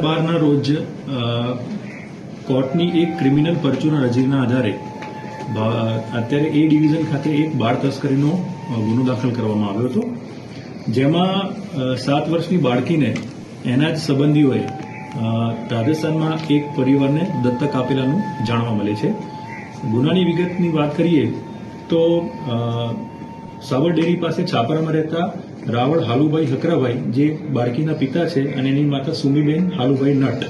12/12 રોજ કોર્ટની એક ક્રિમિનલ પરચુના રજીના આધારે અત્યારે એ ડિવિઝન ખાતે એક બાળ તસ્કરીનો ગુનો દાખલ કરવામાં આવ્યો હતો, જેમાં 7 વર્ષની બાળકીને એના જ સંબંધીઓએ રાજસ્થાનમાં એક પરિવારને દત્તક આપેલાનું જાણવા મળે છે. ગુનાની વિગતની વાત કરીએ તો સાબર ડેરી પાસે છાપરામાં રહેતા રાવળ હાલુભાઈ હકરાભાઈ જે બાળકીના પિતા છે અને એની માતા સુમીબેન હાલુભાઈ નટ,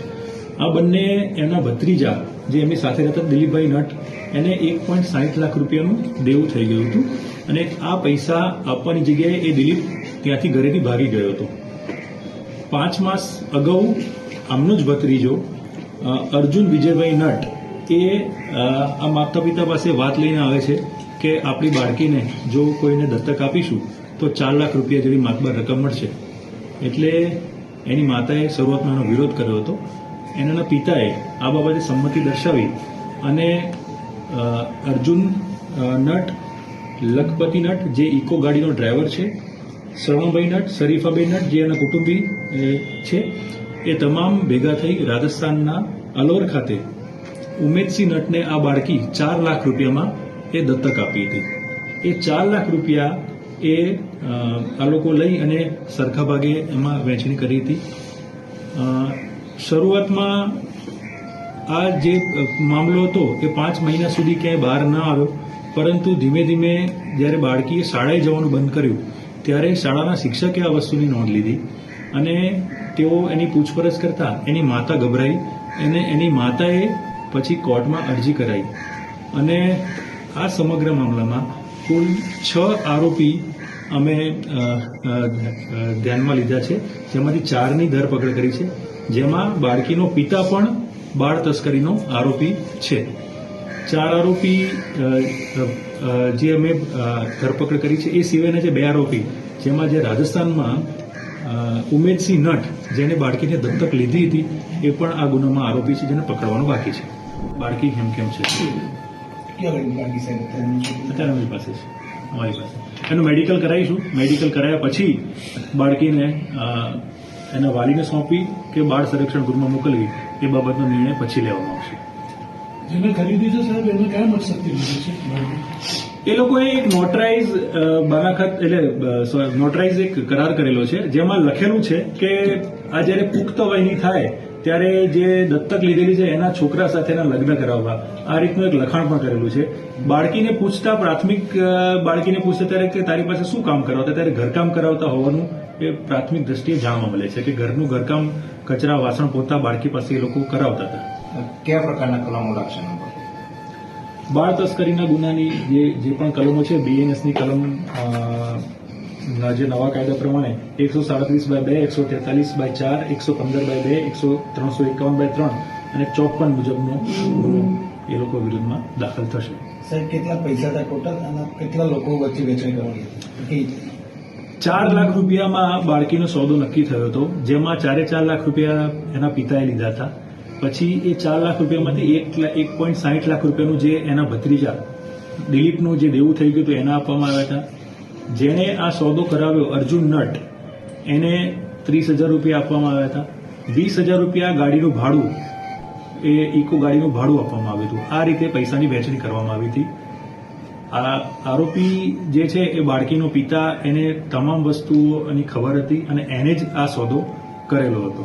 આ બંને એમના ભત્રીજા જે એમની સાથે રહેતા દિલીપભાઈ નટ, એને 1.60 લાખ રૂપિયાનું દેવું થઈ ગયું હતું અને આ પૈસા આપવાની જગ્યાએ એ દિલીપ ત્યાંથી ઘરેથી ભાગી ગયો હતો. 5 માસ અગાઉ આમનો જ ભત્રીજો અર્જુન વિજયભાઈ નટ એ આ માતા પિતા પાસે વાત લઈને આવે છે કે આપણી બાળકીને જો કોઈને દત્તક આપીશું તો 4 લાખ રૂપિયા જેવી માતબર રકમ મળશે. એટલે એની માતાએ શરૂઆતમાં એનો વિરોધ કર્યો હતો. એના પિતાએ આ બાબતે સંમતિ દર્શાવી અને અર્જુન નટ, લખપતિ નટ જે ઇકો ગાડીનો ડ્રાઈવર છે, શ્રવણભાઈ નટ, શરીફાભાઈ નટ જે એના કુટુંબી છે, એ તમામ ભેગા થઈ રાજસ્થાનના અલોર ખાતે ઉમેદસિંહ નટને આ બાળકી 4 લાખ રૂપિયામાં એ દત્તક આપી હતી. એ 4 લાખ રૂપિયા એ આ લોકો લઈ અને સરખા ભાગે એમાં વહેંચણી કરી હતી. શરૂઆતમાં આ જે મામલો હતો એ 5 મહિના સુધી ક્યાંય બહાર ન આવ્યો, પરંતુ ધીમે ધીમે જ્યારે બાળકીએ શાળાએ જવાનું બંધ કર્યું ત્યારે શાળાના શિક્ષકે આ વસ્તુની નોંધ લીધી અને તેઓ એની પૂછપરછ કરતા એની માતા ગભરાઈ અને એની માતાએ પછી કોર્ટમાં અરજી કરાઈ અને આ સમગ્ર મામલામાં કુલ 6 આરોપી અમે ધ્યાનમાં લીધા છે, જેમાંથી 4ની ધરપકડ કરી છે, જેમાં બાળકીનો પિતા પણ બાળ તસ્કરીનો આરોપી છે. 4 આરોપી જે અમે ધરપકડ કરી છે એ સિવાયના જે 2 આરોપી, જેમાં જે રાજસ્થાનમાં ઉમેદસિંહ નટ જેને બાળકીને દત્તક લીધી હતી એ પણ આ ગુનામાં આરોપી છે, જેને પકડવાનું બાકી છે. બાળકી કેમ છે અત્યારે અમારી પાસે છે, અમારી પાસે એનું મેડિકલ કરાવીશું. મેડિકલ કરાયા પછી બાળકીને એના વાલીને સોંપી કે બાળ સંરક્ષણ ગૃહમાં મોકલવી એ બાબતનો નિર્ણય પછી લેવામાં આવશે. જેને ખરીદી છે સાહેબ એને કયા મકસદથી લીધી છે? એ લોકોએ એક નોટરાઇઝ બાનાખત એટલે નોટરાઇઝ એક કરાર કરેલો છે, જેમાં લખેલું છે કે આ જયારે પુખ્ત વયની થાય ત્યારે જે દત્તક લીધેલી છે એના છોકરા સાથેના લગ્ન કરાવવા, આ રીતનું એક લખાણ પણ કરેલું છે. બાળકીને પૂછતા પ્રાથમિક બાળકીને પૂછતા ત્યારે કે તારી પાસે શું કામ કરાવતા, ત્યારે ઘરકામ કરાવતા હોવાનું એ પ્રાથમિક દ્રષ્ટિએ જાણવા મળે છે કે ઘરનું ઘરકામ, કચરા, વાસણ, પોતા બાળકી પાસે એ લોકો કરાવતા હતા. કયા પ્રકારના કલમો લાગશે? બાળ તસ્કરીના ગુનાની જે પણ કલમો છે, બીએનએસની કલમ જે નવા કાયદા પ્રમાણે 137/2, 143/4, 115/2, 351/3 અને 54 મુજબનો ગુનો એ લોકો વિરુદ્ધમાં દાખલ થશે. સાહેબ, કેટલા પૈસા હતા ટોટલ અને કેટલા લોકો વચ્ચે વેચાણ કરવાની હતી? 4 લાખ રૂપિયામાં બાળકીનો સોદો નક્કી થયો હતો, જેમાં 4 લાખ રૂપિયા એના પિતાએ લીધા હતા. પછી એ 4 લાખ રૂપિયામાંથી 1.60 લાખ રૂપિયાનું જે એના ભત્રીજા દિલીપનું જે દેવું થઈ ગયું હતું એના આપવામાં આવ્યા હતા. જેને આ સોદો કરાવ્યો અર્જુન નટ, એને 30,000 રૂપિયા આપવામાં આવ્યા હતા. 20,000 રૂપિયા ગાડીનું ભાડું, એ ઇકો ગાડીનું ભાડું આપવામાં આવ્યું હતું. આ રીતે પૈસાની વહેંચણી કરવામાં આવી હતી. આ આરોપી જે છે એ બાળકીનો પિતા, એને તમામ વસ્તુઓની ખબર હતી અને એને જ આ સોદો કરેલો હતો.